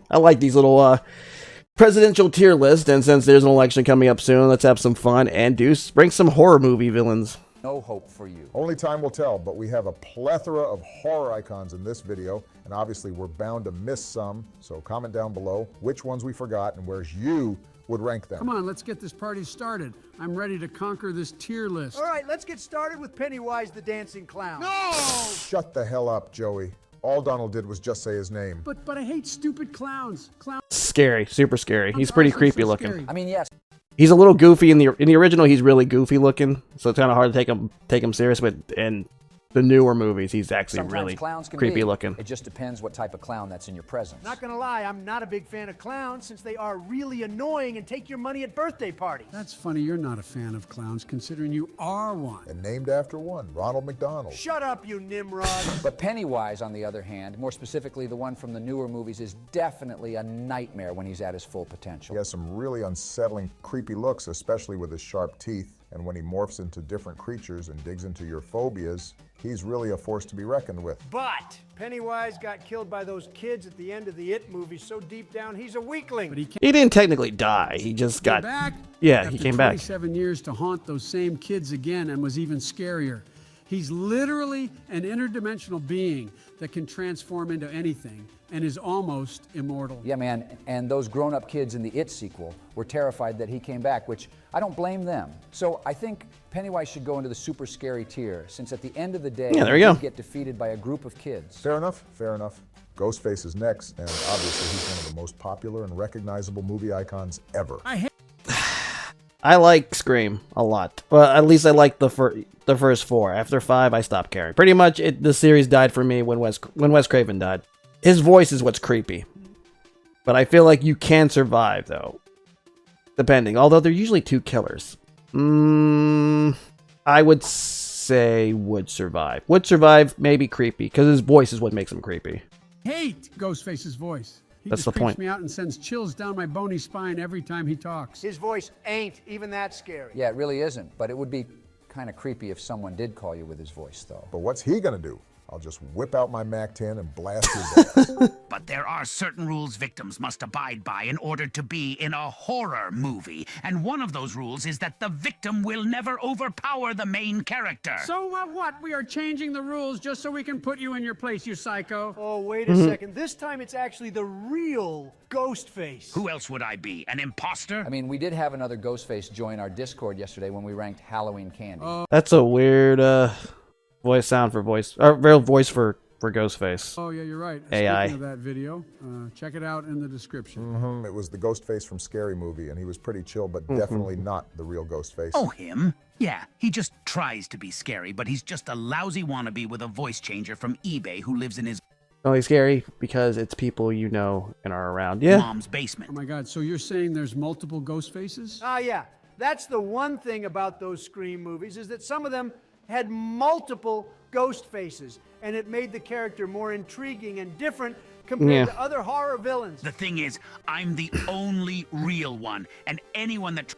I like these little presidential tier lists, and since there's an election coming up soon, let's have some fun and bring some horror movie villains. No hope for you. Only time will tell, but we have a plethora of horror icons in this video, and obviously we're bound to miss some, so comment down below which ones we forgot and where you would rank them. Come on, let's get this party started. I'm ready to conquer this tier list. All right, let's get started with Pennywise the Dancing Clown. No! Shut the hell up, Joey. All Donald did was just say his name. But I hate stupid clowns. Scary, super scary. He's pretty creepy looking. Scary. I mean, yes. He's a little goofy in the original. He's really goofy looking, so it's kind of hard to take him serious. But in the newer movies, he's actually Sometimes really clowns can creepy be. looking. It just depends what type of clown that's in your presence. Not gonna lie, I'm not a big fan of clowns since they are really annoying and take your money at birthday parties. That's funny, you're not a fan of clowns, considering you are one. And named after one, Ronald McDonald. Shut up, you Nimrod. But Pennywise, on the other hand, more specifically the one from the newer movies, is definitely a nightmare when he's at his full potential. He has some really unsettling, creepy looks, especially with his sharp teeth. And when he morphs into different creatures and digs into your phobias, he's really a force to be reckoned with. But Pennywise got killed by those kids at the end of the It movie, so deep down he's a weakling. But he He didn't technically die. He just got back. Yeah, After he came back. 27 years to haunt those same kids again, and was even scarier. He's literally an interdimensional being that can transform into anything and is almost immortal. Yeah, man, and those grown-up kids in the It sequel were terrified that he came back, which I don't blame them. So I think Pennywise should go into the super scary tier, since at the end of the day, Yeah, there he you go. did get defeated by a group of kids. Fair enough, fair enough. Ghostface is next, and obviously he's one of the most popular and recognizable movie icons ever. I like Scream a lot, but at least I like the first four. After 5, I stopped caring. Pretty much, the series died for me when Wes Craven died. His voice is what's creepy, but I feel like you can survive though, depending. Although they're usually 2 killers. I would say would survive. Would survive, maybe creepy, because his voice is what makes him creepy. Hate Ghostface's voice. He That's just the point. creeps me out and sends chills down my bony spine every time he talks. His voice ain't even that scary. Yeah, it really isn't, but it would be kind of creepy if someone did call you with his voice, though. But what's he gonna do? I'll just whip out my MAC-10 and blast his ass. But there are certain rules victims must abide by in order to be in a horror movie. And one of those rules is that the victim will never overpower the main character. So what? We are changing the rules just so we can put you in your place, you psycho. Oh, wait a second. This time it's actually the real Ghostface. Who else would I be? An imposter? I mean, we did have another Ghostface join our Discord yesterday when we ranked Halloween candy. That's a weird voice sound for voice, or real voice for Ghostface. Oh, yeah, you're right. AI. Speaking of that video, check it out in the description. It was the Ghostface from Scary Movie, and he was pretty chill, but definitely not the real Ghostface. Oh, him? Yeah, he just tries to be scary, but he's just a lousy wannabe with a voice changer from eBay who lives in his Only scary because it's people you know and are around. Yeah. mom's Oh basement. my God, so you're saying there's multiple Ghostfaces? Ah, yeah. That's the one thing about those Scream movies, is that some of them had multiple ghost faces, and it made the character more intriguing and different compared to other horror villains. The thing is, I'm the only real one, and anyone that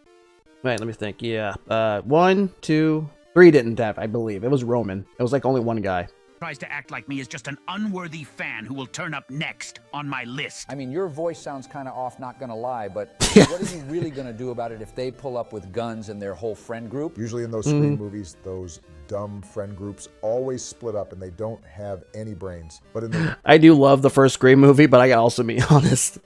Wait, let me think. Yeah. 1, 2, 3 didn't have, I believe. It was Roman. It was like only one guy. tries to act like me is just an unworthy fan who will turn up next on my list. I mean, your voice sounds kind of off, not gonna lie, but what are you really gonna do about it if they pull up with guns and their whole friend group? Usually in those Scream movies, those dumb friend groups always split up and they don't have any brains. But in the I do love the first Scream movie, but I gotta also be honest.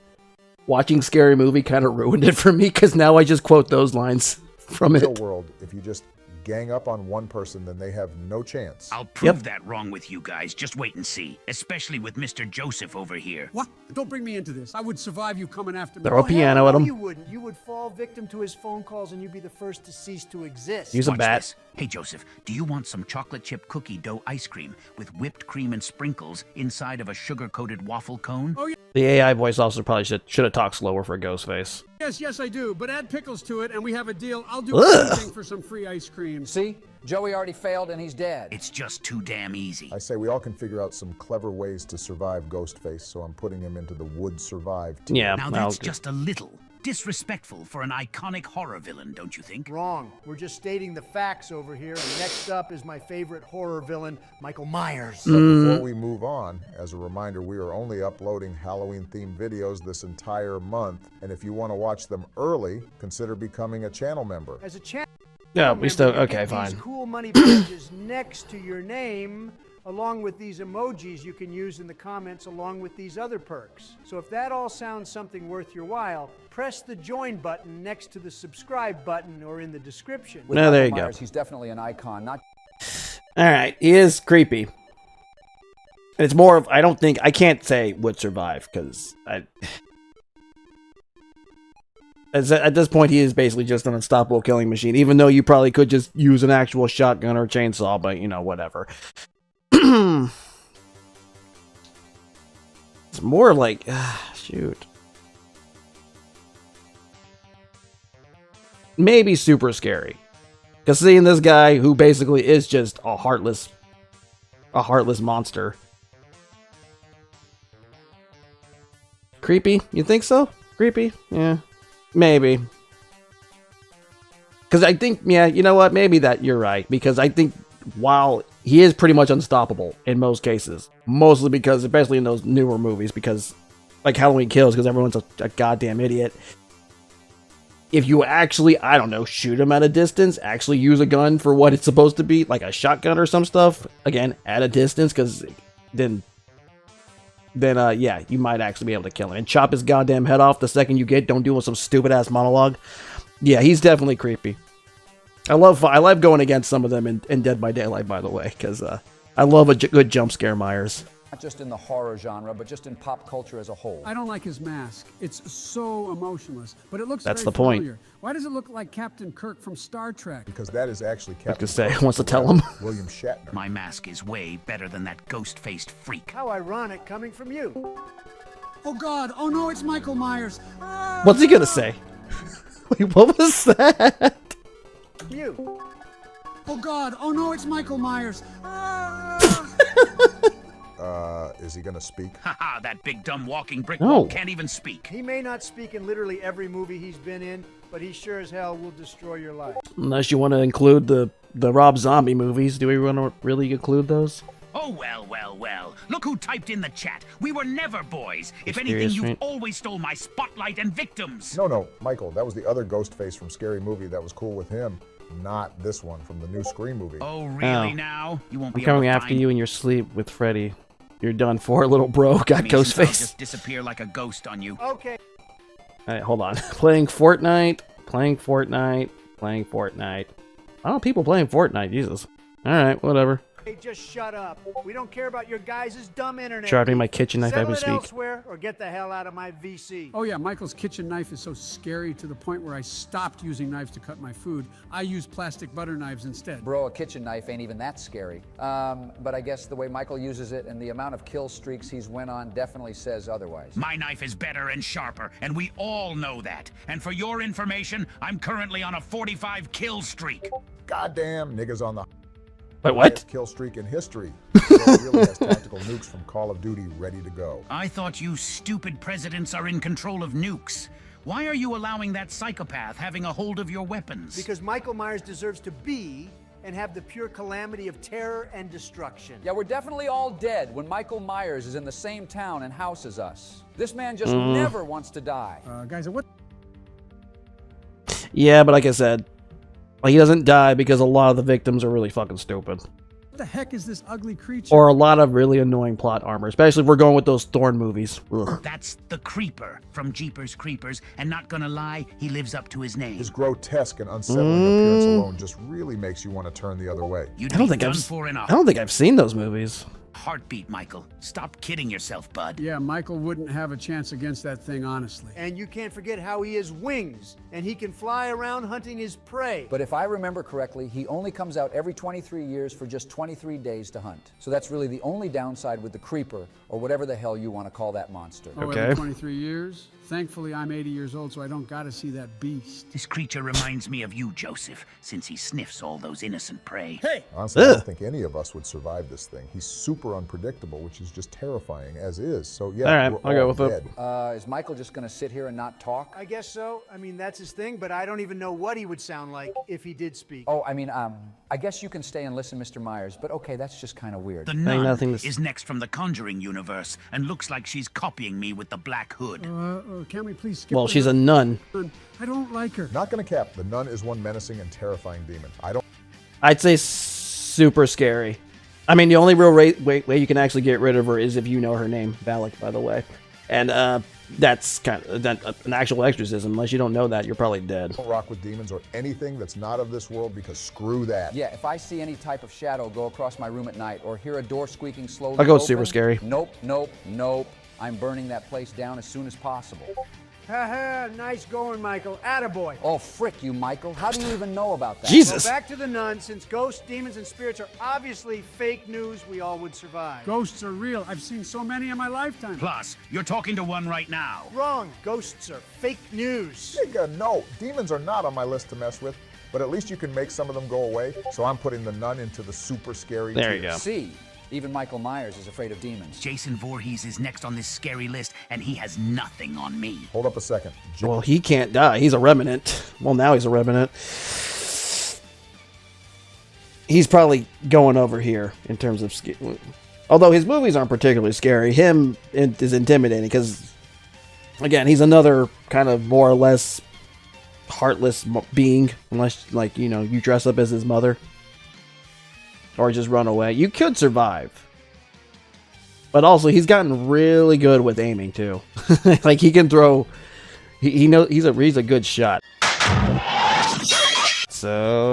Watching Scary Movie kind of ruined it for me, because now I just quote those lines from real it. world, if you just gang up on one person, then they have no chance. I'll prove that wrong with you guys. Just wait and see. Especially with Mr. Joseph over here. What? Don't bring me into this. I would survive you coming after me. Throw a piano at no, him. you wouldn't. You would fall victim to his phone calls and you'd be the first to cease to exist. Use a Watch bat. this. Hey, Joseph, do you want some chocolate chip cookie dough ice cream with whipped cream and sprinkles inside of a sugar-coated waffle cone? Oh, yeah. The AI voice officer probably should have talked slower for Ghostface. Yes, I do. But add pickles to it and we have a deal. I'll do anything for some free ice cream. See? Joey already failed and he's dead. It's just too damn easy. I say we all can figure out some clever ways to survive Ghostface, so I'm putting him into the would survive team. Yeah, Now well, that's just a little. disrespectful for an iconic horror villain, don't you think? Wrong. We're just stating the facts over here. And next up is my favorite horror villain, Michael Myers. But before we move on, as a reminder, we are only uploading Halloween-themed videos this entire month. And if you want to watch them early, consider becoming a channel member. As a channel Yeah, we still member, you okay, get fine. these cool money badges next to your name, along with these emojis you can use in the comments along with these other perks. So if that all sounds something worth your while, press the join button next to the subscribe button or in the description. With No, there you Michael go. Myers, he's definitely an icon, not All right, he is creepy. It's more of I can't say would survive because at this point he is basically just an unstoppable killing machine. Even though you probably could just use an actual shotgun or chainsaw, but you know whatever. It's more like shoot. Maybe super scary. Because seeing this guy who basically is just a heartless monster. Creepy? You think so? Creepy? Yeah. Maybe. Because I think, yeah, you know what? Maybe that you're right. Because I think while he is pretty much unstoppable in most cases, mostly because, especially in those newer movies, because, like Halloween Kills, because everyone's a goddamn idiot. If you actually, I don't know, shoot him at a distance, actually use a gun for what it's supposed to be, like a shotgun or some stuff, again, at a distance, because then yeah, you might actually be able to kill him. And chop his goddamn head off the second you don't do some stupid-ass monologue. Yeah, he's definitely creepy. I love going against some of them in Dead by Daylight, by the way, because I love a good jump scare Myers. not just in the horror genre, but just in pop culture as a whole. I don't like his mask. It's so emotionless, but it looks That's very the point. familiar. Why does it look like Captain Kirk from Star Trek? Because that is actually I was Captain gonna say, Kirk, wants to tell him. William Shatner. My mask is way better than that ghost-faced freak. How ironic coming from you. Oh God! Oh no! It's Michael Myers. Ah! What's he gonna say? Wait, what was that? You. Oh God! Oh no! It's Michael Myers. Ah! Is he gonna speak? Haha, that big dumb walking brick No. wall can't even speak. He may not speak in literally every movie he's been in, but he sure as hell will destroy your life. Unless you want to include the Rob Zombie movies. Do we want to really include those? Oh, well, well, well. Look who typed in the chat. We were never boys. If anything, Mysterious, you've right? always stole my spotlight and victims. No, Michael, that was the other Ghostface from Scary Movie that was cool with him, not this one from the new Scream movie. Oh, really Oh. now? You won't I'm be able coming to after find you in your sleep with Freddy. You're done for, little bro. Got me, since I'll Ghostface. just disappear like a ghost on you. Okay. Alright, hold on. Playing Fortnite. Oh, people playing Fortnite. Jesus. Alright, whatever. Hey, just shut up. We don't care about your guys' dumb internet. Sharpening my kitchen knife Settle as we it speak. elsewhere or get the hell out of my VC. Oh yeah, Michael's kitchen knife is so scary to the point where I stopped using knives to cut my food. I use plastic butter knives instead. Bro, a kitchen knife ain't even that scary. But I guess the way Michael uses it and the amount of kill streaks he's went on definitely says otherwise. My knife is better and sharper, and we all know that. And for your information, I'm currently on a 45 kill streak. Goddamn niggas on the Wait, what? highest kill streak in history. He really has tactical nukes from Call of Duty ready to go. I thought you stupid presidents are in control of nukes. Why are you allowing that psychopath having a hold of your weapons? Because Michael Myers deserves to be and have the pure calamity of terror and destruction. Yeah, we're definitely all dead when Michael Myers is in the same town and house as us. This man just never wants to die. Guys, what? Yeah, but like I said, he doesn't die because a lot of the victims are really fucking stupid. What the heck is this ugly creature? Or a lot of really annoying plot armor, especially if we're going with those Thorn movies. Ugh. That's the Creeper from Jeepers Creepers, and not gonna lie, he lives up to his name. His grotesque and unsettling appearance alone just really makes you want to turn the other way. You'd I don't be think done I've for in a I don't think I've seen those movies. heartbeat, Michael. Stop kidding yourself, bud. Yeah, Michael wouldn't have a chance against that thing, honestly. And you can't forget how he has wings, and he can fly around hunting his prey. But if I remember correctly, he only comes out every 23 years for just 23 days to hunt. So that's really the only downside with the Creeper, or whatever the hell you want to call that monster. Oh, Okay. every 23 years? Thankfully, I'm 80 years old, so I don't gotta see that beast. This creature reminds me of you, Joseph, since he sniffs all those innocent prey. Hey! Honestly, I Ugh. don't think any of us would survive this thing. He's super super unpredictable, which is just terrifying as is. So yeah, All right, we're I'll go all with it. dead. Is Michael just going to sit here and not talk? I guess so. I mean, that's his thing, but I don't even know what he would sound like if he did speak. Oh, I mean, I guess you can stay and listen, Mr. Myers, but okay, that's just kind of weird. The nun nothing to is next from the Conjuring universe and looks like she's copying me with the black hood. Can we please skip? Well, the she's a nun. nun? I don't like her. Not going to cap. The nun is one menacing and terrifying demon. I'd say super scary. I mean, the only real way you can actually get rid of her is if you know her name, Valak, by the way. And that's kind of an actual exorcism. Unless you don't know that, you're probably dead. don't rock with demons or anything that's not of this world, because screw that. Yeah, if I see any type of shadow go across my room at night or hear a door squeaking slowly I'll go with open, super scary. Nope, nope, nope. I'm burning that place down as soon as possible. Ha nice going, Michael. Attaboy. Oh, frick you, Michael. How do you even know about that? Jesus. Well, back to the nun. Since ghosts, demons, and spirits are obviously fake news, we all would survive. Ghosts are real. I've seen so many in my lifetime. Plus, you're talking to one right now. Wrong. Ghosts are fake news. Nigga, no, demons are not on my list to mess with, but at least you can make some of them go away. So I'm putting the nun into the super scary There you tier. go. See, even Michael Myers is afraid of demons. Jason Voorhees is next on this scary list, and he has nothing on me. Hold up a second. Well, he can't die. He's a revenant. Well, now he's a revenant. He's probably going over here in terms of... Although his movies aren't particularly scary, him is intimidating because, again, he's another kind of more or less heartless being, unless, like, you know, you dress up as his mother. Or just run away. You could survive. But also, he's gotten really good with aiming, too. Like, he can throw... He knows he's a good shot. So...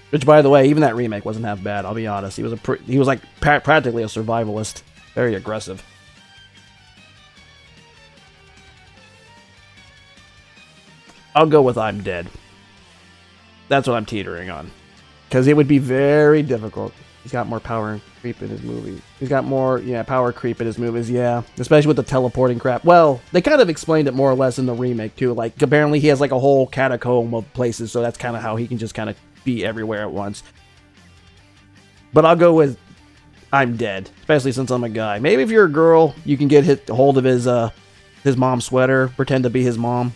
Which, by the way, even that remake wasn't half bad, I'll be honest. He was like practically a survivalist. Very aggressive. I'll go with I'm Dead. That's what I'm teetering on. Because it would be very difficult. He's got more power and creep in his movies. He's got more, power creep in his movies, yeah. Especially with the teleporting crap. Well, they kind of explained it more or less in the remake, too. Like, apparently he has, like, a whole catacomb of places, so that's kind of how he can just kind of be everywhere at once. But I'll go with I'm Dead. Especially since I'm a guy. Maybe if you're a girl, you can get hold of his mom's sweater. Pretend to be his mom.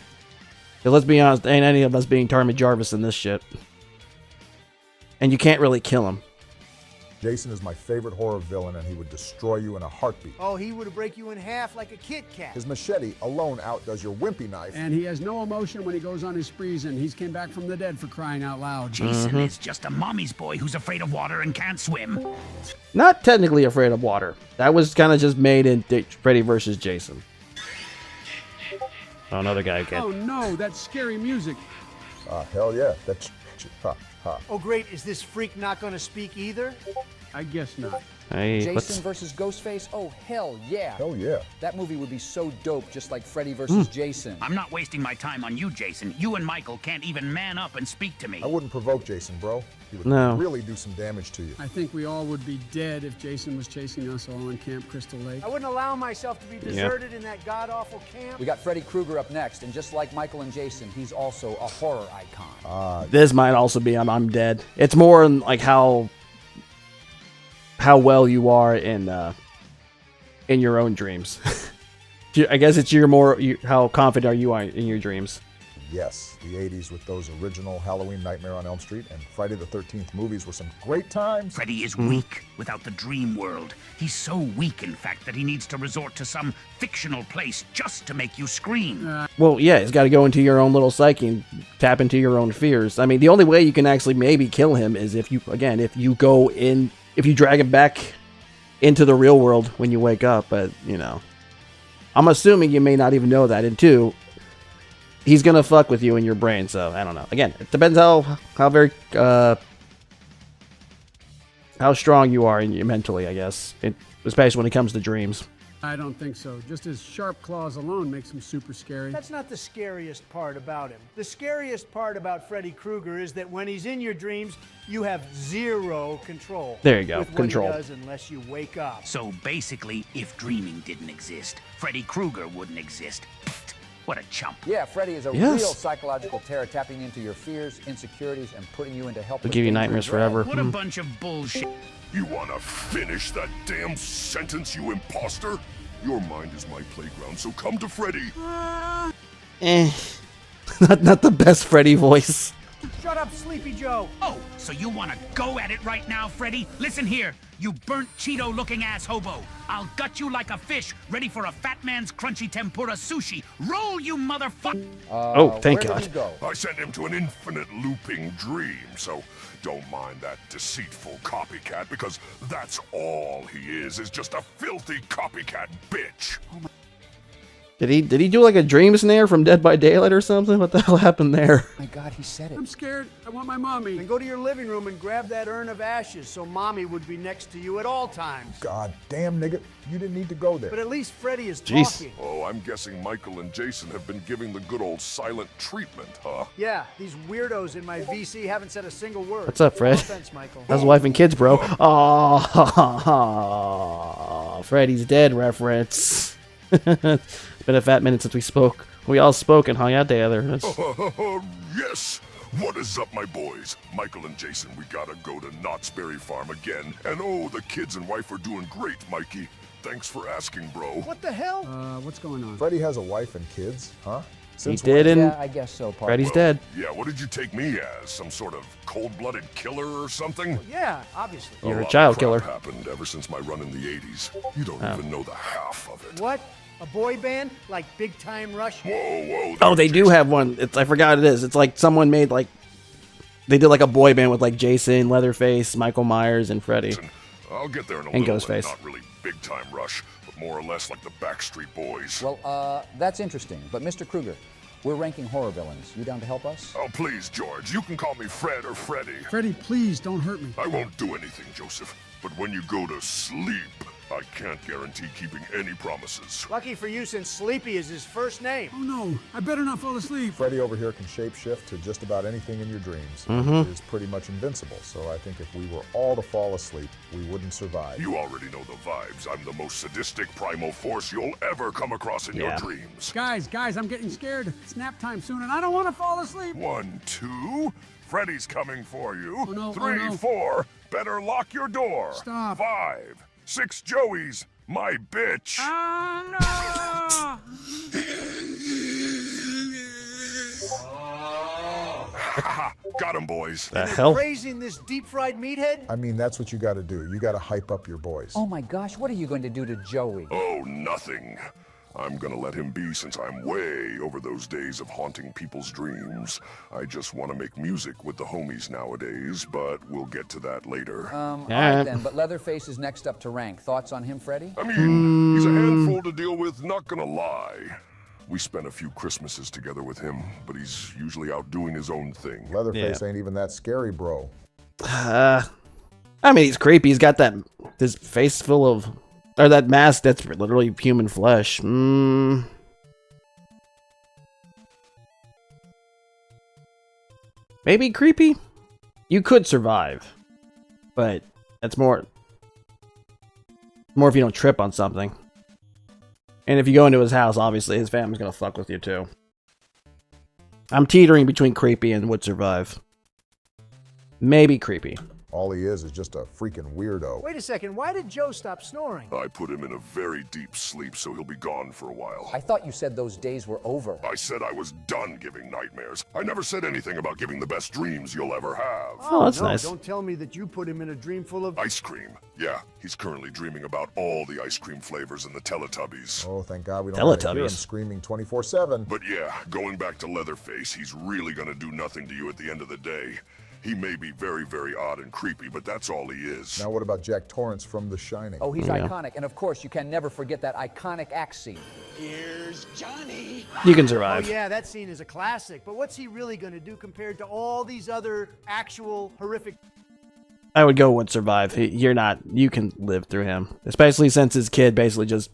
Because let's be honest, ain't any of us being Tarmy Jarvis in this shit. And you can't really kill him. Jason is my favorite horror villain, and he would destroy you in a heartbeat. Oh, he would break you in half like a Kit Kat. His machete alone outdoes your wimpy knife. And he has no emotion when he goes on his sprees, and he's came back from the dead, for crying out loud. Jason is just a mommy's boy who's afraid of water and can't swim. Not technically afraid of water. That was kind of just made in Freddy vs. Jason. Oh, another guy again. Oh no, that's scary music. Hell yeah. That's... Ha, ha. Oh, great. Is this freak not going to speak either? I guess not. Hey, Jason versus Ghostface? Oh, hell yeah. Hell yeah. That movie would be so dope, just like Freddy versus Jason. I'm not wasting my time on you, Jason. You and Michael can't even man up and speak to me. I wouldn't provoke Jason, bro. He would No. really do some damage to you. I think we all would be dead if Jason was chasing us all in Camp Crystal Lake. I wouldn't allow myself to be deserted in that god-awful camp. We got Freddy Krueger up next, and just like Michael and Jason, he's also a horror icon. this might also be on I'm Dead. It's more in like how well you are in your own dreams. I guess it's how confident are you in your dreams. Yes, the 80s with those original Halloween Nightmare on Elm Street and Friday the 13th movies were some great times. Freddy is weak without the dream world. He's so weak, in fact, that he needs to resort to some fictional place just to make you scream. Well, yeah, it's got to go into your own little psyche and tap into your own fears. I mean, the only way you can actually maybe kill him is if you drag him back into the real world when you wake up. But, I'm assuming you may not even know that. And two, he's going to fuck with you in your brain. So, I don't know. Again, it depends how strong you are mentally, I guess. Especially when it comes to dreams. I don't think so. Just his sharp claws alone makes him super scary. That's not the scariest part about him. The scariest part about Freddy Krueger is that when he's in your dreams, you have zero control. There you go, with control. What he does unless you wake up. So basically, if dreaming didn't exist, Freddy Krueger wouldn't exist. What a chump. Yeah, Freddy is a Yes. real psychological terror, tapping into your fears, insecurities, and putting you into helpless They'll give you danger and nightmares dread. forever. What a bunch of bullshit. You wanna finish that damn sentence, you imposter? Your mind is my playground, so come to Freddy. Not the best Freddy voice. Shut up, Sleepy Joe. Oh, so you want to go at it right now, Freddy? Listen here, you burnt Cheeto-looking ass hobo. I'll gut you like a fish, ready for a fat man's crunchy tempura sushi. Roll, you motherfucker! Oh, thank Where God. did he go? I sent him to an infinite looping dream, so don't mind that deceitful copycat, because that's all he is just a filthy copycat bitch. Did he do like a dream snare from Dead by Daylight or something? What the hell happened there? My God, he said it. I'm scared. I want my mommy. Then go to your living room and grab that urn of ashes so Mommy would be next to you at all times. God damn, nigga, you didn't need to go there. But at least Freddy is Jeez. talking. Oh, I'm guessing Michael and Jason have been giving the good old silent treatment, huh? Yeah, these weirdos in my VC haven't said a single word. What's up, Fred? No offense, Michael. How's wife and kids, bro? Oh, Freddy's dead reference. It's been a fat minute since we spoke. We all spoke and hung out together. Yes! What is up, my boys? Michael and Jason, we gotta go to Knott's Berry Farm again. And oh, the kids and wife are doing great, Mikey. Thanks for asking, bro. What the hell? What's going on? Freddy has a wife and kids, huh? He Since did, when? and Yeah, I guess so, Pop. Freddy's dead. Yeah, what did you take me as? Some sort of cold-blooded killer or something? Yeah, obviously. You're a lot of child crap killer. happened ever since my run in the 80s. You don't even know the half of it. What? A boy band? Like Big Time Rush? Whoa, whoa. Oh, they do Jason. have one. I forgot it is. It's like someone made like they did like a boy band with like Jason, Leatherface, Michael Myers, and Freddy. I'll get there in a And little, Ghostface. not really big-time Rush, but more or less like the Backstreet Boys. Well, that's interesting. But Mr. Krueger, we're ranking horror villains. You down to help us? Oh, please, George, you can call me Fred or Freddy. Freddy, please don't hurt me. I won't do anything, Joseph. But when you go to sleep, I can't guarantee keeping any promises. Lucky for you, since Sleepy is his first name. Oh no, I better not fall asleep. Freddy over here can shapeshift to just about anything in your dreams. It's pretty much invincible, so I think if we were all to fall asleep, we wouldn't survive. You already know the vibes. I'm the most sadistic primal force you'll ever come across in your Yeah. dreams. Guys, I'm getting scared. It's nap time soon, and I don't want to fall asleep. 1, 2. Freddy's coming for you. Oh, no, oh, 3, no. 4. Better lock your door. Stop. 5, 6 Joeys. My bitch. Got him, boys. The hell? Praising this deep-fried meathead? I mean, that's what you got to do. You got to hype up your boys. Oh my gosh, what are you going to do to Joey? Oh, nothing. I'm gonna let him be since I'm way over those days of haunting people's dreams. I just want to make music with the homies nowadays, but we'll get to that later. All right Yeah. then, but Leatherface is next up to rank. Thoughts on him, Freddy? I mean, he's a handful to deal with, not gonna lie. We spent a few Christmases together with him, but he's usually out doing his own thing. Leatherface ain't even that scary, bro. I mean, he's creepy. He's got this face full of, or that mask that's literally human flesh. Maybe creepy. You could survive, but that's more if you don't trip on something. And if you go into his house, obviously his family's gonna fuck with you too. I'm teetering between creepy and would survive. Maybe creepy. All he is just a freaking weirdo. Wait a second, why did Joe stop snoring? I put him in a very deep sleep, so he'll be gone for a while. I thought you said those days were over. I said I was done giving nightmares. I never said anything about giving the best dreams you'll ever have. Oh, that's no, nice. Don't tell me that you put him in a dream full of... Ice cream. Yeah, he's currently dreaming about all the ice cream flavors in the Teletubbies. Oh, thank God we don't have to hear him Teletubbies. screaming 24/7. But yeah, going back to Leatherface, he's really gonna do nothing to you at the end of the day. He may be very, very odd and creepy, but that's all he is. Now what about Jack Torrance from The Shining? Oh, he's Yeah. iconic. And of course, you can never forget that iconic axe scene. You can Oh survive. yeah, that scene is a classic, but what's he really gonna do compared to all these other actual horrific... I would go would survive. You can live through him. Especially since his kid basically just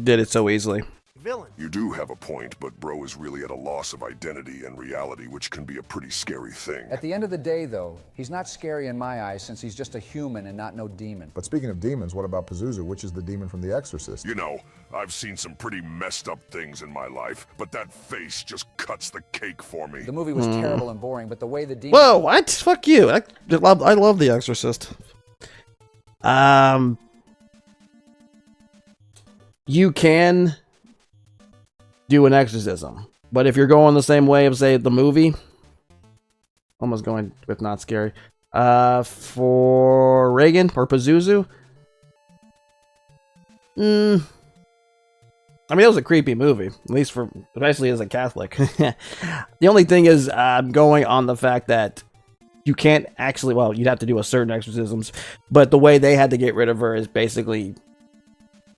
did it so easily. villain. You do have a point, but Bro is really at a loss of identity and reality, which can be a pretty scary thing. At the end of the day, though, he's not scary in my eyes since he's just a human and not no demon. But speaking of demons, what about Pazuzu, which is the demon from The Exorcist? You know, I've seen some pretty messed up things in my life, but that face just cuts the cake for me. The movie was terrible and boring, but the way the demon... Whoa, what? Fuck you. I love The Exorcist. You can do an exorcism, but if you're going the same way of, say, the movie, almost going with not scary, for Reagan or Pazuzu, I mean, it was a creepy movie, at least for, especially as a Catholic. The only thing is, I'm going on the fact that you can't actually, well, you'd have to do a certain exorcisms, but the way they had to get rid of her is basically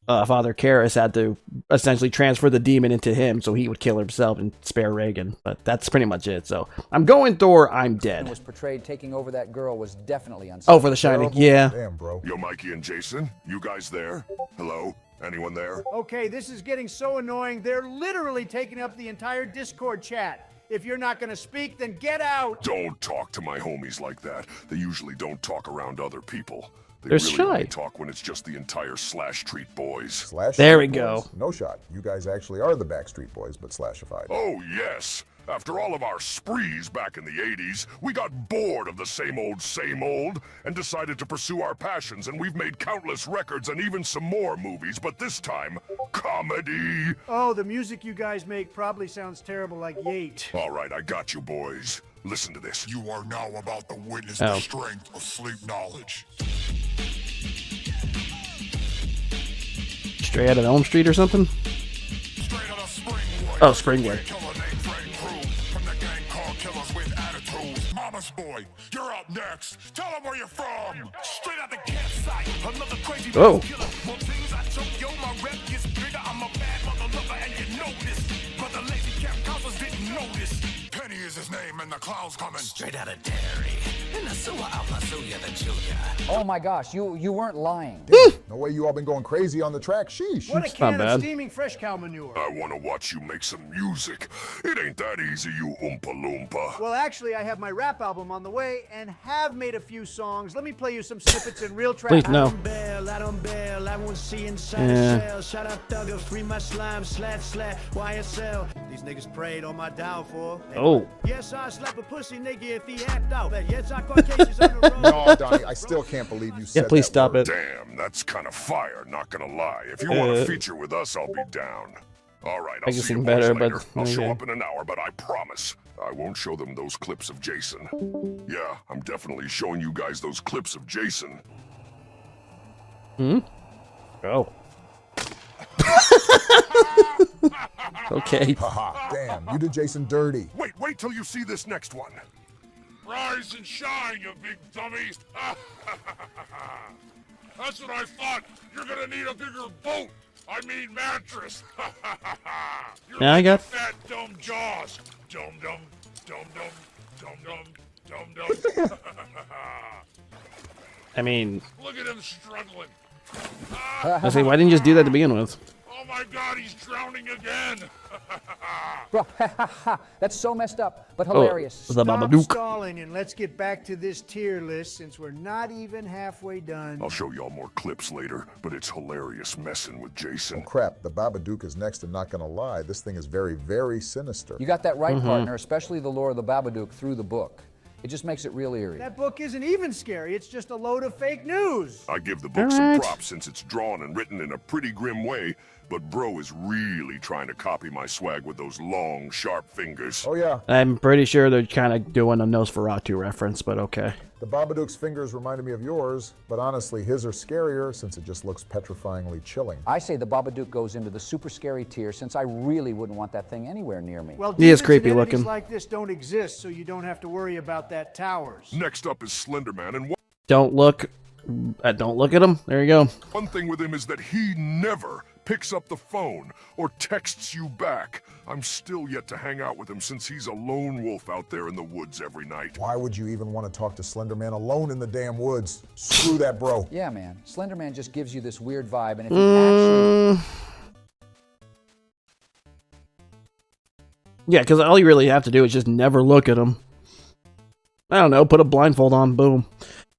Father Karras had to essentially transfer the demon into him so he would kill himself and spare Reagan. But that's pretty much it. So I'm going Thor, I'm dead. was portrayed taking over that girl was definitely unsafe. Oh, for The Shining, yeah. Damn, bro. Yo, Mikey and Jason, you guys there? Hello? Anyone there? Okay, this is getting so annoying. They're literally taking up the entire Discord chat. If you're not gonna speak, then get out. Don't talk to my homies like that. They usually don't talk around other people. They They're really shy. only talk when it's just the entire Slash Street Boys. Slash There we Boys. go. No shot. You guys actually are the Backstreet Boys, but slashified. Oh, yes. After all of our sprees back in the 80s, we got bored of the same old, and decided to pursue our passions, and we've made countless records and even some more movies, but this time, comedy. Oh, the music you guys make probably sounds terrible like Yate. All right, I got you, boys. Listen to this. You are now about to witness Oh. the strength of sleep knowledge. Straight out of Elm Street or something? Straight out of Springwood. Oh, Springwood. Killer named Freddy Krueger from the gang called Killers with Attitudes. Mama's boy, you're up next. Tell them where you're from. Straight out the campsite, another crazy Oh. killer. More things I took, yo, my rep gets bigger. I'm a bad mother lover, and you know this. But the lazy cap cousins didn't notice. Penny is his name and the clown's coming. Straight out of Derry, in the sewer, I'll pursue you, the Julia. Oh my gosh, you weren't lying. No way you all been going crazy on the track. Sheesh. What a It's can not of bad. steaming fresh cow manure. I want to watch you make some music. It ain't that easy, you Oompa Loompa. Well, actually, I have my rap album on the way and have made a few songs. Let me play you some snippets in real track. Please, no. I don't bail, I won't see inside Yeah. the cell. Shout out Thugger, free my slime, slat, YSL. These niggas prayed on my downfall. Oh. Yes, I slap a pussy nigga if he act out. Yes, I caught cases on the road. No, Donnie, I still can't believe you said Yeah, please that stop word. it. Damn, that's kind of fire, not gonna lie. If you want to feature with us, I'll be down. All right, I'll can see you sing boys better, later. but I'll show okay. up in an hour, but I promise I won't show them those clips of Jason. Yeah, I'm definitely showing you guys those clips of Jason. Oh. Okay. Haha, damn, you did Jason dirty. Wait till you see this next one. Rise and shine, you big dummies. That's what I thought. You're gonna need a bigger boat. I mean mattress. You're Yeah, I got- fat dumb jaws. Dum dum dum dum dum dum dum dum. I mean, Look at him struggling. I say, why didn't you just do that to begin with? Oh my God, he's drowning again. Bro, that's so messed up, but hilarious. Oh, the Stop Babadook. stalling and let's get back to this tier list since we're not even halfway done. I'll show y'all more clips later, but it's hilarious messing with Jason. Crap, the Babadook is next and not gonna lie. This thing is very, very sinister. You got that right, partner, especially the lore of the Babadook through the book. It just makes it real eerie. That book isn't even scary. It's just a load of fake news. I give the book some Alright. props since it's drawn and written in a pretty grim way, but Bro is really trying to copy my swag with those long, sharp fingers. Oh yeah, I'm pretty sure they're kind of doing a Nosferatu reference, but okay. the Babadook's fingers reminded me of yours, but honestly, his are scarier since it just looks petrifyingly chilling. I say the Babadook goes into the super scary tier since I really wouldn't want that thing anywhere near me. Well, He is demons creepy and entities looking. like this don't exist, so you don't have to worry about that towers. Next up is Slender Man, and Don't look at him. There you go. one thing with him is that he never picks up the phone or texts you back. I'm still yet to hang out with him since he's a lone wolf out there in the woods every night. Why would you even want to talk to Slender Man alone in the damn woods? Screw that, bro. Yeah, man. Slender Man just gives you this weird vibe, and if you actually... Yeah, because all you really have to do is just never look at him. I don't know, put a blindfold on, boom.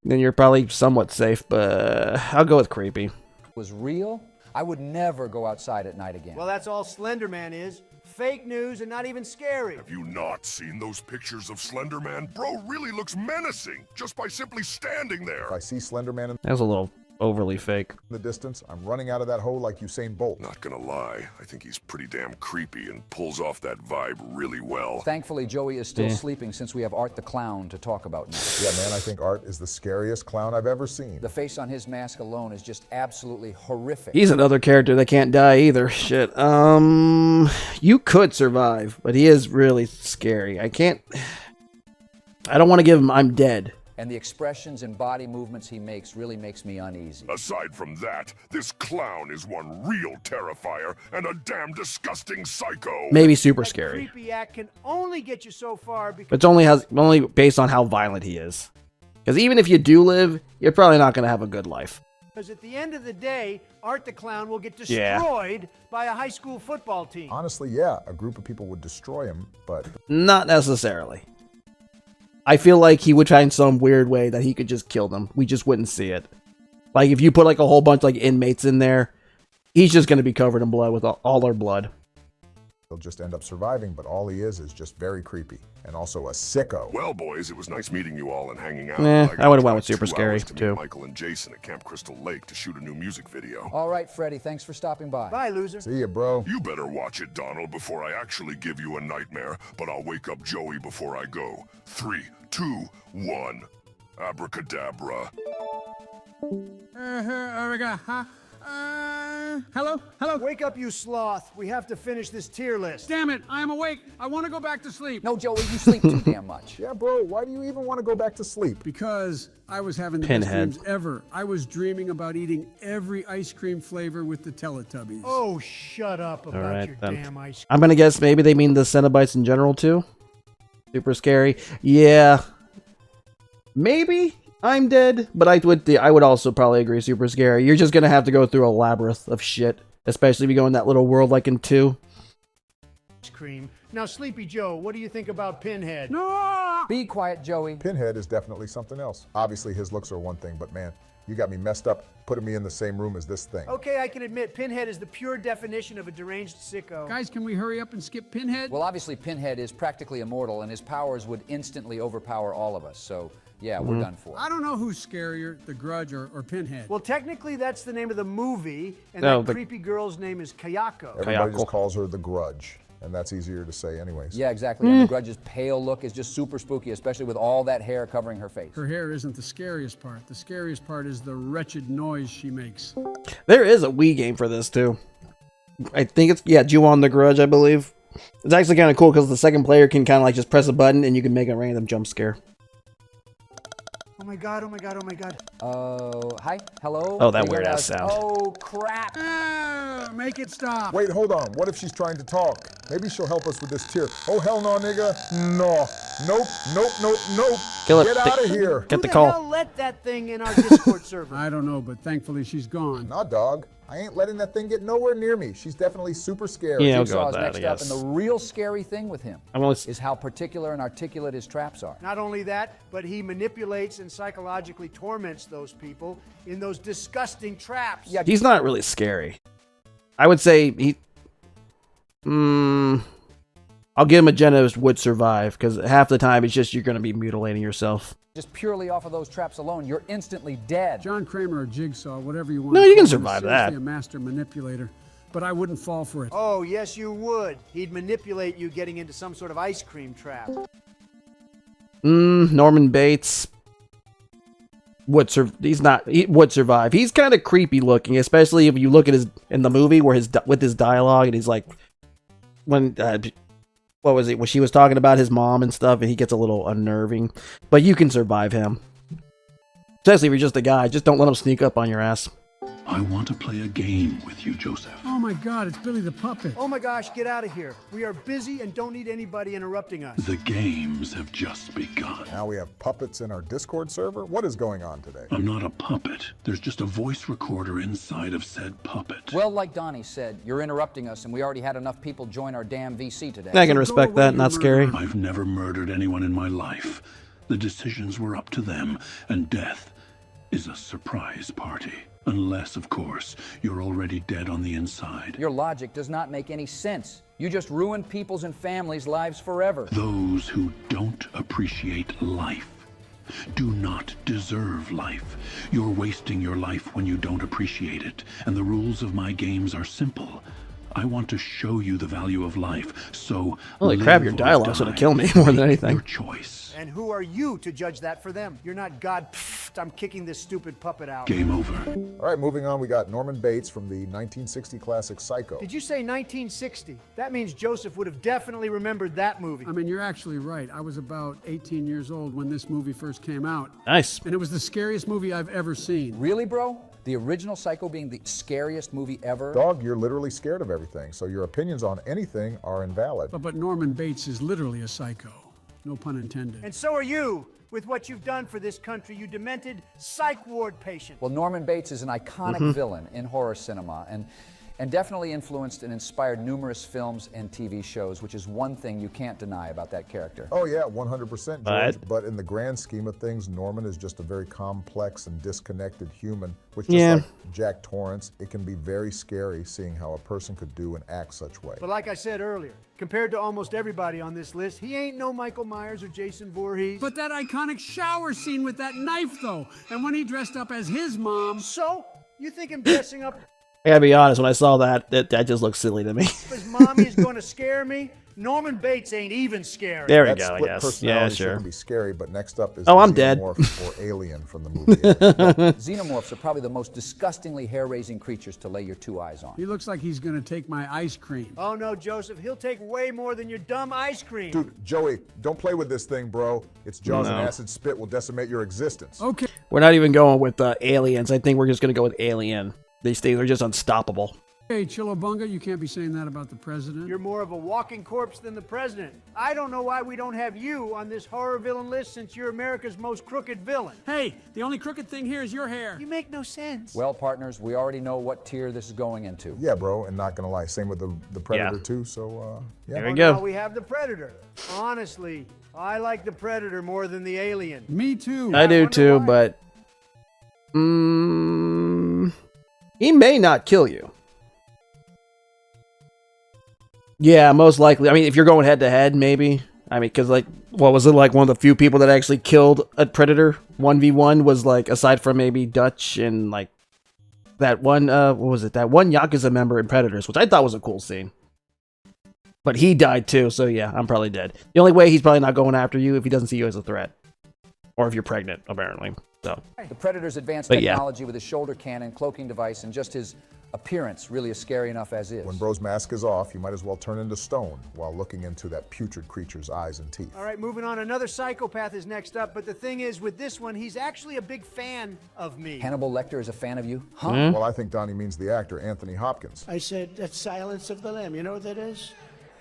Then you're probably somewhat safe, but I'll go with creepy. Was real, I would never go outside at night again. Well, that's all Slender Man is. Fake news and not even scary. Have you not seen those pictures of Slender Man? Bro really looks menacing just by simply standing there. If I see Slender Man in That was a little overly fake. the distance, I'm running out of that hole like Usain Bolt. Not gonna lie, I think he's pretty damn creepy and pulls off that vibe really well. Thankfully, Joey is still sleeping since we have Art the Clown to talk about now. Yeah, man, I think Art is the scariest clown I've ever seen. The face on his mask alone is just absolutely horrific. He's another character that can't die either. Shit. You could survive, but he is really scary. I don't want to give him I'm dead. And the expressions and body movements he makes really makes me uneasy. Aside from that, this clown is one real terrifier and a damn disgusting psycho. Maybe super That scary. creepy act can only get you so far because But it's only based on how violent he is. Because even if you do live, you're probably not going to have a good life. at the end of the day, Art the Clown will get Yeah. destroyed by a high school football team. Honestly, yeah, a group of people would destroy him, but Not necessarily. I feel like he would find some weird way that he could just kill them. We just wouldn't see it. Like, if you put, like, a whole bunch, like, inmates in there, he's just going to be covered in blood with all their blood. he'll just end up surviving, but all he is just very creepy. And also a sicko. Well, boys, it was nice meeting you all and hanging out. I would've went with got Super 2 Scary, hours to meet too. Michael and Jason at Camp Crystal Lake to shoot a new music video. All right, Freddy, thanks for stopping by. Bye, loser. See ya, bro. You better watch it, Donald, before I actually give you a nightmare, but I'll wake up Joey before I go. 3, 2, 1. Abracadabra. Hello? Hello? Wake up, you sloth. We have to finish this tier list. Damn it, I am awake. I want to go back to sleep. No, Joey, you sleep too damn much. Yeah, bro, why do you even want to go back to sleep? Because I was having the Pinhead. best dreams ever. I was dreaming about eating every ice cream flavor with the Teletubbies. Oh, shut up about Alright, your then. damn ice cream. I'm going to guess maybe they mean the Cenobites in general, too? Super scary. Yeah. Maybe I'm dead, but I would also probably agree super scary. You're just going to have to go through a labyrinth of shit, especially if you go in that little world like in 2. Ice cream. Now, Sleepy Joe, what do you think about Pinhead? No! Be quiet, Joey. Pinhead is definitely something else. Obviously, his looks are one thing, but man, you got me messed up putting me in the same room as this thing. Okay, I can admit, Pinhead is the pure definition of a deranged sicko. Guys, can we hurry up and skip Pinhead? Well, obviously, Pinhead is practically immortal, and his powers would instantly overpower all of us. So, yeah, we're done for. I don't know who's scarier, the Grudge or Pinhead. Well, technically, that's the name of the movie, and No, that the- creepy girl's name is Kayako. Everybody Kayako. just calls her the Grudge, and that's easier to say anyways. Yeah, exactly. And the Grudge's pale look is just super spooky, especially with all that hair covering her face. Her hair isn't the scariest part. The scariest part is the wretched noise she makes. There is a Wii game for this, too. I think it's, Ju-On the Grudge, I believe. It's actually kind of cool because the second player can kind of like just press a button and you can make a random jump scare. Oh my god, oh my god, oh my god. Hi? Hello? Oh, that You hear weird-ass that? sound. Oh, crap. Make it stop. Wait, hold on. What if she's trying to talk? Maybe she'll help us with this tier. Oh, hell no, nigga. No. Nope, nope, nope, nope. Kill it. Get out of here. Get Who the the call. hell let that thing in our Discord server? I don't know, but thankfully she's gone. Nah, dog. I ain't letting that thing get nowhere near me. She's definitely super scary. Yeah, I'll go Jigsaw with is that, I next up, guess. and the real scary thing with him I'm only is how particular and articulate his traps are. Not only that, but he manipulates and psychologically torments those people in those disgusting traps. Yeah, He's not really scary. I would say he... I'll give him a generous would survive, because half the time it's just you're going to be mutilating yourself. just purely off of those traps alone, you're instantly dead. John Kramer or Jigsaw, whatever you want. No, to you can call him, survive is that. seriously a master manipulator, but I wouldn't fall for it. Oh, yes, you would. He'd manipulate you getting into some sort of ice cream trap. Norman Bates would survive. He's kind of creepy looking, especially if you look at in the movie where with his dialogue and he's like when what was it when she was talking about his mom and stuff, and he gets a little unnerving. But you can survive him, especially if you're just a guy. Just don't let him sneak up on your ass. I want to play a game with you, Joseph. Oh my God, it's Billy the Puppet. Oh my gosh, get out of here. We are busy and don't need anybody interrupting us. The games have just begun. Now we have puppets in our Discord server? What is going on today? I'm not a puppet. There's just a voice recorder inside of said puppet. Well, like Donnie said, you're interrupting us, and we already had enough people join our damn VC today. I can respect that, not scary. I've never murdered anyone in my life. The decisions were up to them, and death is a surprise party. Unless, of course, you're already dead on the inside. Your logic does not make any sense. You just ruined people's and families' lives forever. Those who don't appreciate life do not deserve life. You're wasting your life when you don't appreciate it. And the rules of my games are simple. I want to show you the value of life, so holy crap, your dialogue's gonna kill me more than anything. Your choice. And who are you to judge that for them? You're not God. Pfft, I'm kicking this stupid puppet out. Game over. All right, moving on, we got Norman Bates from the 1960 classic Psycho. Did you say 1960? That means Joseph would have definitely remembered that movie. I mean, you're actually right. I was about 18 years old when this movie first came out. Nice. And it was the scariest movie I've ever seen. Really, bro? The original Psycho being the scariest movie ever? Dog, you're literally scared of everything, so your opinions on anything are invalid. But Norman Bates is literally a psycho. No pun intended. And so are you, with what you've done for this country, you demented psych ward patient. Well, Norman Bates is an iconic villain in horror cinema, and definitely influenced and inspired numerous films and TV shows, which is one thing you can't deny about that character. Oh yeah, 100%, George. But in the grand scheme of things, Norman is just a very complex and disconnected human, which just like Jack Torrance, it can be very scary seeing how a person could do and act such way. But like I said earlier, compared to almost everybody on this list, he ain't no Michael Myers or Jason Voorhees. But that iconic shower scene with that knife, though, and when he dressed up as his mom. So, you think him dressing up I gotta be honest, when I saw that just looked silly to me. his mommy is going to scare me? Norman Bates ain't even scary. There we That go, I split guess. personality Yeah, sure. shouldn't be scary, but next up is Oh, the I'm dead. Xenomorph or Alien from the movie. Xenomorphs are probably the most disgustingly hair-raising creatures to lay your two eyes on. He looks like he's gonna take my ice cream. Oh no, Joseph, he'll take way more than your dumb ice cream. Dude, Joey, don't play with this thing, bro. Its jaws and acid spit will decimate your existence. Okay. We're not even going with aliens. I think we're just gonna go with Alien. These things are just unstoppable. Hey, Chillabunga, you can't be saying that about the president. You're more of a walking corpse than the president. I don't know why we don't have you on this horror villain list since you're America's most crooked villain. Hey, the only crooked thing here is your hair. You make no sense. Well, partners, we already know what tier this is going into. Yeah, bro, and not gonna lie, same with the Predator too, so yeah. There we Now go. we have the Predator. Honestly, I like the Predator more than the Alien. Me too. I do wonder too, why. but he may not kill you. Yeah, most likely. I mean, if you're going head to head, maybe. I mean, because like, what was it like? One of the few people that actually killed a Predator 1v1 was like, aside from maybe Dutch and like that one. What was it? That one Yakuza member in Predators, which I thought was a cool scene. But he died too, so yeah, I'm probably dead. The only way he's probably not going after you if he doesn't see you as a threat, or if you're pregnant, apparently. So The Predator's advanced But yeah. technology with his shoulder cannon, cloaking device, and just his appearance really is scary enough as is. When bro's mask is off, you might as well turn into stone while looking into that putrid creature's eyes and teeth. All right, moving on. Another psychopath is next up, but the thing is, with this one, he's actually a big fan of me. Hannibal Lecter is a fan of you? Huh? Well, I think Donnie means the actor, Anthony Hopkins. I said, that's Silence of the Lamb. You know what that is?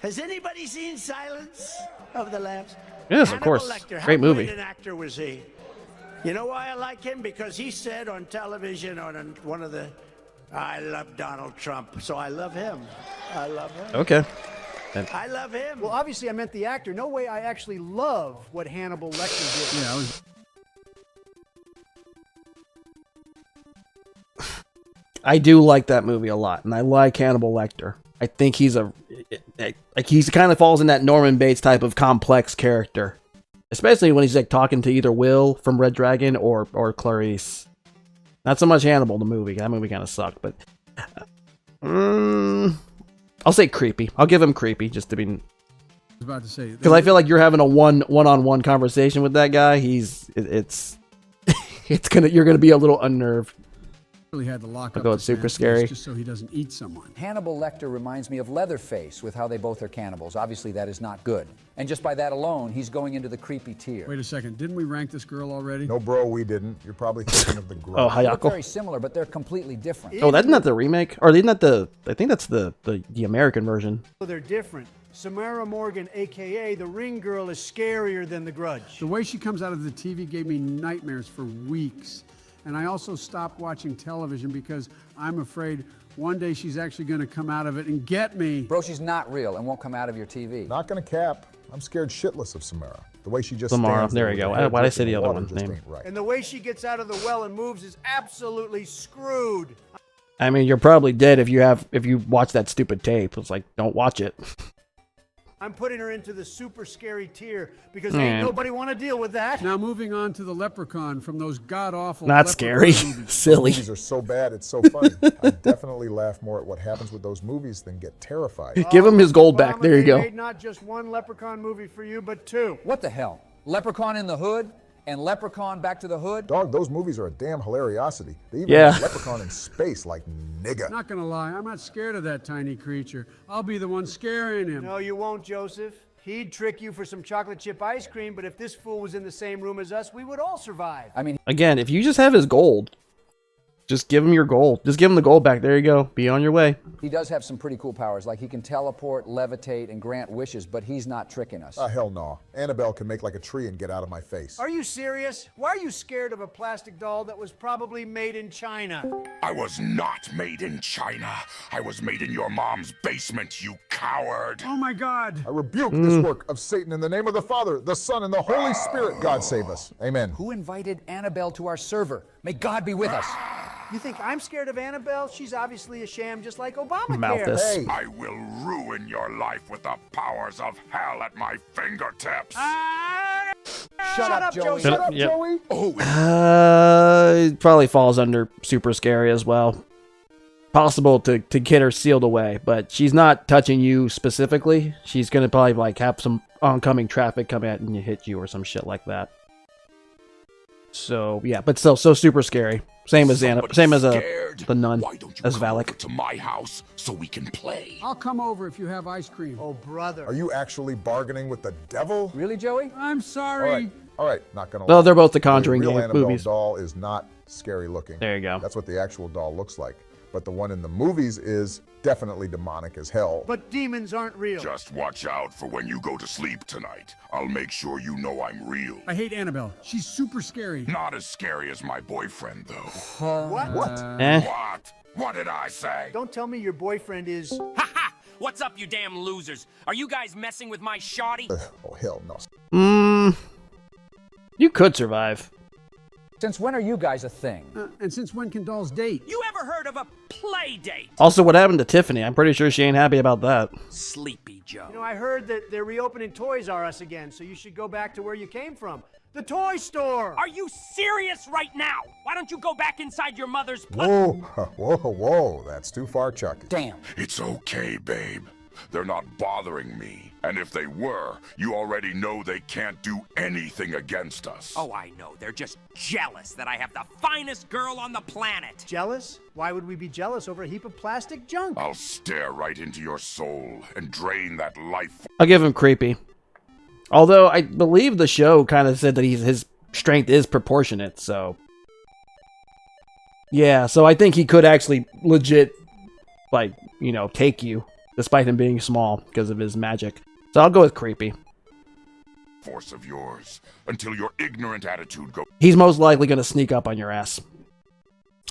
Has anybody seen Silence of the Lambs? yes, of course, Hannibal Lecter, how great movie. great an actor was he? You know why I like him? Because he said on television on one of the, I love Donald Trump, so I love him. I love him. Okay. I love him. Well, obviously, I meant the actor. No way I actually love what Hannibal Lecter did. Yeah, I was. I do like that movie a lot, and I like Hannibal Lecter. I think he's he kind of falls in that Norman Bates type of complex character, especially when he's like talking to either Will from Red Dragon or Clarice. Not so much Hannibal, the movie. That movie kind of sucked, but I'll say creepy. I'll give him creepy just to be, I was about to say because I feel like you're having a one-on-one conversation with that guy. You're gonna be a little unnerved. really had to lock I'll up go with this super man's scary. face just so he doesn't eat someone. Hannibal Lecter reminds me of Leatherface with how they both are cannibals. Obviously, that is not good. And just by that alone, he's going into the creepy tier. Wait a second, didn't we rank this girl already? No, bro, we didn't. You're probably thinking of the Grudge. Oh, They look Hayako. very similar, but they're completely different. Oh, that's not the remake, or isn't that the? I think that's the American version. They're different. Samara Morgan, a.k.a. the Ring Girl, is scarier than the Grudge. The way she comes out of the TV gave me nightmares for weeks. And I also stopped watching television because I'm afraid one day she's actually going to come out of it and get me. Bro, she's not real and won't come out of your TV. Not gonna cap. I'm scared shitless of Samara. The way she just Samara, stands there we with go. her head Why'd I say dripping the other water one's just name? ain't right. And the way she gets out of the well and moves is absolutely screwed. I mean, you're probably dead if you watch that stupid tape. It's like, don't watch it. I'm putting her into the super scary tier because ain't nobody want to deal with that. Now moving on to the Leprechaun from those god-awful Not scary. Silly. Movies are so bad, it's so funny. I definitely laugh more at what happens with those movies than get terrified. Give him his gold back. Obama, There you they go. made not just one Leprechaun movie for you, but two. What the hell? Leprechaun in the Hood and Leprechaun Back to the Hood? Dog, those movies are a damn hilariosity. They even Yeah. have Leprechaun in space, like nigga. Not gonna lie, I'm not scared of that tiny creature. I'll be the one scaring him. No, you won't, Joseph. He'd trick you for some chocolate chip ice cream, but if this fool was in the same room as us, we would all survive. I mean, Again, if you just have his gold, just give him your gold. Just give him the gold back. There you go. Be on your way. he does have some pretty cool powers, like he can teleport, levitate, and grant wishes, but he's not tricking us. Hell no. Annabelle can make like a tree and get out of my face. Are you serious? Why are you scared of a plastic doll that was probably made in China? I was not made in China. I was made in your mom's basement, you coward. Oh my God! I rebuke this work of Satan in the name of the Father, the Son, and the Holy Spirit. God save us. Amen. Who invited Annabelle to our server? May God be with us. You think I'm scared of Annabelle? She's obviously a sham just like Obamacare. Malthus. Hey, I will ruin your life with the powers of hell at my fingertips. Shut up, Joey. Shut up, yep. Joey. It probably falls under super scary as well. Possible to get her sealed away, but she's not touching you specifically. She's gonna probably like have some oncoming traffic come at and hit you or some shit like that. So yeah, but still so super scary. Same as the nun Why don't you as come over Valak. to my house so we can play? I'll come over if you have ice cream. Oh, brother. Are you actually bargaining with the devil? Really, Joey? I'm All sorry. right, all right, not gonna Well, lie. they're both the Conjuring real game Annabelle movies. doll is not scary looking. There you go. That's what the actual doll looks like. But the one in the movies is definitely demonic as hell. But demons aren't real. Just watch out for when you go to sleep tonight. I'll make sure you know I'm real. I hate Annabelle. She's super scary. Not as scary as my boyfriend, though. What? What? What did I say? Don't tell me your boyfriend is... Ha ha! What's up, you damn losers? Are you guys messing with my shoddy? Oh, hell no. You could survive. Since when are you guys a thing? And since when can dolls date? You ever heard of a play date? Also, what happened to Tiffany? I'm pretty sure she ain't happy about that. Sleepy Joe. You know, I heard that they're reopening Toys R Us again, so you should go back to where you came from. The toy store! Are you serious right now? Why don't you go back inside your mother's Whoa, whoa, that's too far, Chucky. Damn. It's okay, babe. They're not bothering me. And if they were, you already know they can't do anything against us. Oh, I know. They're just jealous that I have the finest girl on the planet. Jealous? Why would we be jealous over a heap of plastic junk? I'll stare right into your soul and drain that life. I'll give him creepy. Although I believe the show kind of said that his strength is proportionate, so... Yeah, so I think he could actually legit, like, you know, take you, despite him being small, because of his magic. So I'll go with creepy. Force of yours until your ignorant attitude goes. He's most likely going to sneak up on your ass.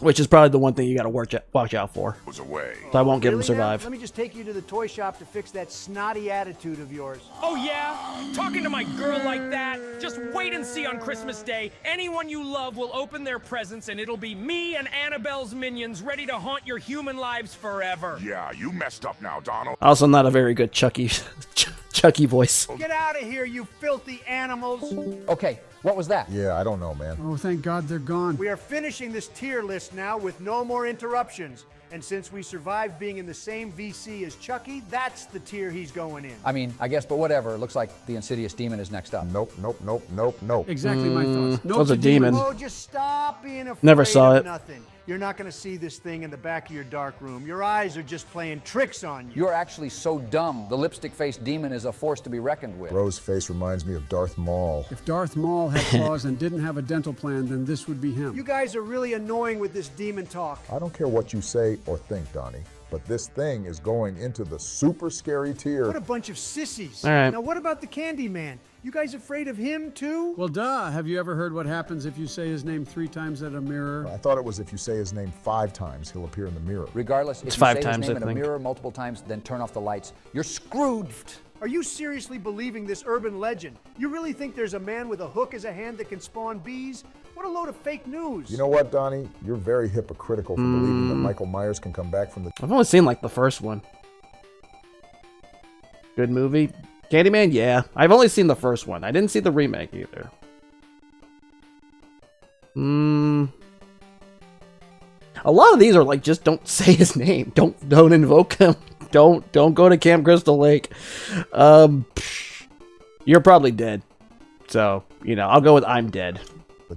Which is probably the one thing you got to watch out for. Away. So I won't give him Really now? survive. Let me just take you to the toy shop to fix that snotty attitude of yours. Oh, yeah? Talking to my girl like that? Just wait and see on Christmas Day. Anyone you love will open their presents, and it'll be me and Annabelle's minions ready to haunt your human lives forever. Yeah, you messed up now, Donald. Also not a very good Chucky voice. Get out of here, you filthy animals! Okay, what was that? Yeah, I don't know, man. Oh, thank God they're gone. We are finishing this tier list now with no more interruptions. And since we survived being in the same VC as Chucky, that's the tier he's going in. I mean, I guess, but whatever. It looks like the Insidious demon is next up. Nope. Exactly my thoughts. That was a demon. Oh, just stop being afraid Never saw of it. nothing. you're not going to see this thing in the back of your dark room. Your eyes are just playing tricks on you. You're actually so dumb. The lipstick-faced demon is a force to be reckoned with. Bro's face reminds me of Darth Maul. If Darth Maul had claws and didn't have a dental plan, then this would be him. You guys are really annoying with this demon talk. I don't care what you say or think, Donnie, but this thing is going into the super scary tier. What a bunch of sissies. All right. Now, what about the Candyman? You guys afraid of him, too? Well, duh. Have you ever heard what happens if you say his name 3 times at a mirror? I thought it was if you say his name 5 times, he'll appear in the mirror. Regardless, if It's you 5 say times, his name I in a think. mirror multiple times, then turn off the lights, you're screwed. Are you seriously believing this urban legend? You really think there's a man with a hook as a hand that can spawn bees? What a load of fake news. You know what, Donnie? You're very hypocritical for believing that Michael Myers can come back from the... I've only seen like the first one. Good movie. Candyman, yeah. I've only seen the first one. I didn't see the remake either. A lot of these are like, just don't say his name. Don't invoke him. Don't go to Camp Crystal Lake. You're probably dead. So, you know, I'll go with I'm dead.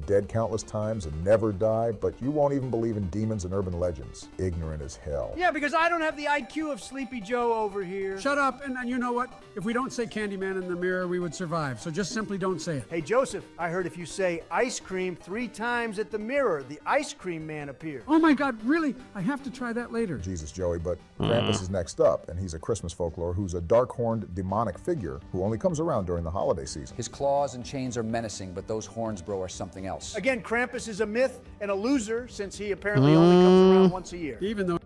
dead countless times and never die, but you won't even believe in demons and urban legends. Ignorant as hell. Yeah, because I don't have the IQ of Sleepy Joe over here. Shut up, and you know what? If we don't say Candyman in the mirror, we would survive. So just simply don't say it. Hey, Joseph, I heard if you say ice cream 3 times at the mirror, the ice cream man appears. Oh my God, really? I have to try that later. Jesus, Joey, but Krampus is next up, and he's a Christmas folklore who's a dark-horned demonic figure who only comes around during the holiday season. His claws and chains are menacing, but those horns, bro, are something else. Again, Krampus is a myth and a loser since he apparently only comes around once a year. Even though...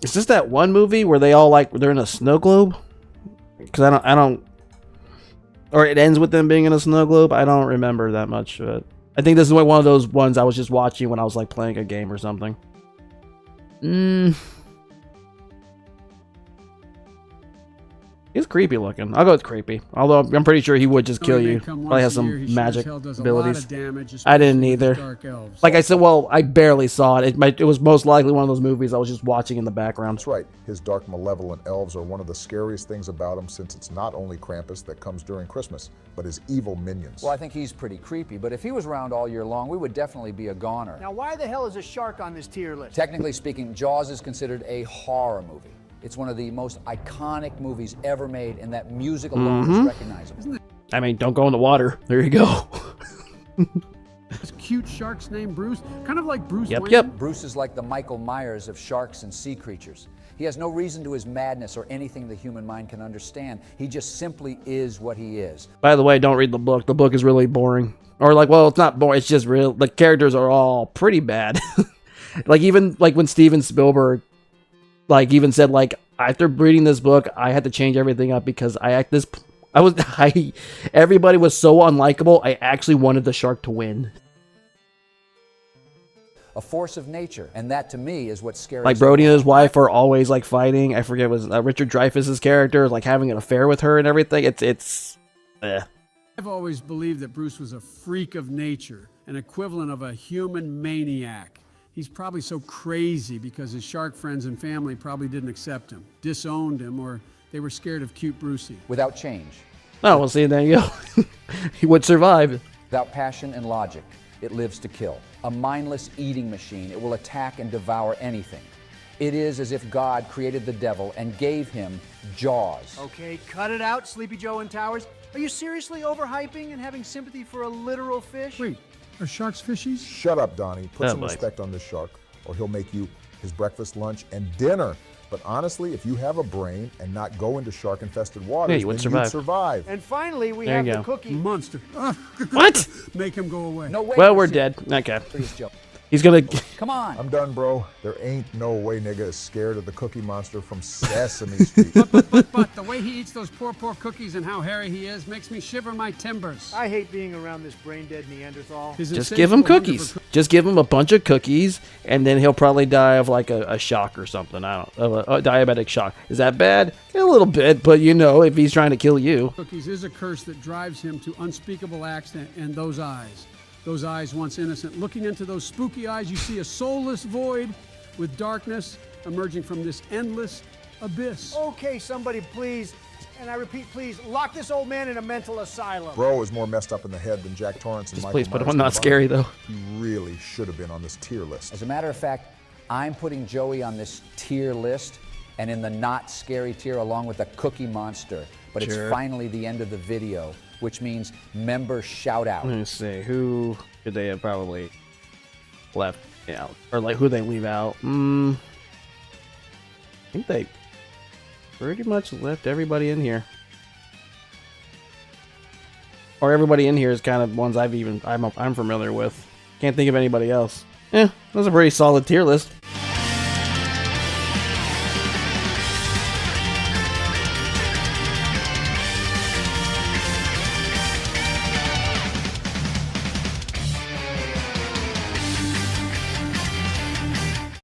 Is this that one movie where they all they're in a snow globe? Because I don't, or it ends with them being in a snow globe. I don't remember that much of it. I think this is one of those ones I was just watching when I was like playing a game or something. He's creepy looking. I'll go with creepy. Although I'm pretty sure he would just kill you. Probably has some magic abilities. I didn't either. Like I said, well, I barely saw it. It was most likely one of those movies I was just watching in the background. That's right. His dark, malevolent elves are one of the scariest things about him, since it's not only Krampus that comes during Christmas, but his evil minions. Well, I think he's pretty creepy, but if he was around all year long, we would definitely be a goner. Now, why the hell is a shark on this tier list? Technically speaking, Jaws is considered a horror movie. It's one of the most iconic movies ever made, and that music alone is recognizable. I mean, don't go in the water. There you go. This cute shark's named Bruce, kind of like Bruce Wayne. Yep. Bruce is like the Michael Myers of sharks and sea creatures. He has no reason to his madness or anything the human mind can understand. He just simply is what he is. By the way, don't read the book. The book is really boring. Or like, well, it's not boring. It's just real. The characters are all pretty bad. Even when Steven Spielberg even said, after reading this book, I had to change everything up because everybody was so unlikable, I actually wanted the shark to win. A force of nature, and that to me is what's scary. Like Brody and his wife are always fighting. I forget, it was Richard Dreyfuss's character, having an affair with her and everything. It's I've always believed that Bruce was a freak of nature, an equivalent of a human maniac. He's probably so crazy because his shark friends and family probably didn't accept him, disowned him, or they were scared of cute Brucey. Without change. Oh, well, see, there you go. He would survive. Without passion and logic, it lives to kill. A mindless eating machine, it will attack and devour anything. It is as if God created the devil and gave him jaws. Okay, cut it out, Sleepy Joe and Towers. Are you seriously overhyping and having sympathy for a literal fish? Wait. Are sharks fishies? Shut up, Donnie. Put some respect on this shark, or he'll make you his breakfast, lunch, and dinner. But honestly, if you have a brain and not go into shark-infested waters, you'd survive. And finally, we have the cookie. Monster. What? Make him go away. No way. Well, we're dead. Okay. Please, Joe. He's gonna... Come on. I'm done, bro. There ain't no way nigga is scared of the Cookie Monster from Sesame Street. But the way he eats those poor cookies and how hairy he is makes me shiver my timbers. I hate being around this brain-dead Neanderthal. Just give him cookies. Just give him a bunch of cookies, and then he'll probably die of a shock or something. A diabetic shock. Is that bad? A little bit, but if he's trying to kill you. Cookies is a curse that drives him to unspeakable acts, and those eyes once innocent. Looking into those spooky eyes, you see a soulless void with darkness emerging from this endless abyss. Okay, somebody please and I repeat, please, lock this old man in a mental asylum. Bro is more messed up in the head than Jack Torrance and Just Michael please put Myers him on Not combined. Scary, though. He really should have been on this tier list. As a matter of fact, I'm putting Joey on this tier list and in the not scary tier along with the Cookie Monster. But Sure. it's finally the end of the video, which means member shout out. Let me see. Who could they have probably left out? Or like who they leave out? I think they pretty much left everybody in here. Or everybody in here is kind of ones I'm familiar with. Can't think of anybody else. That's a pretty solid tier list.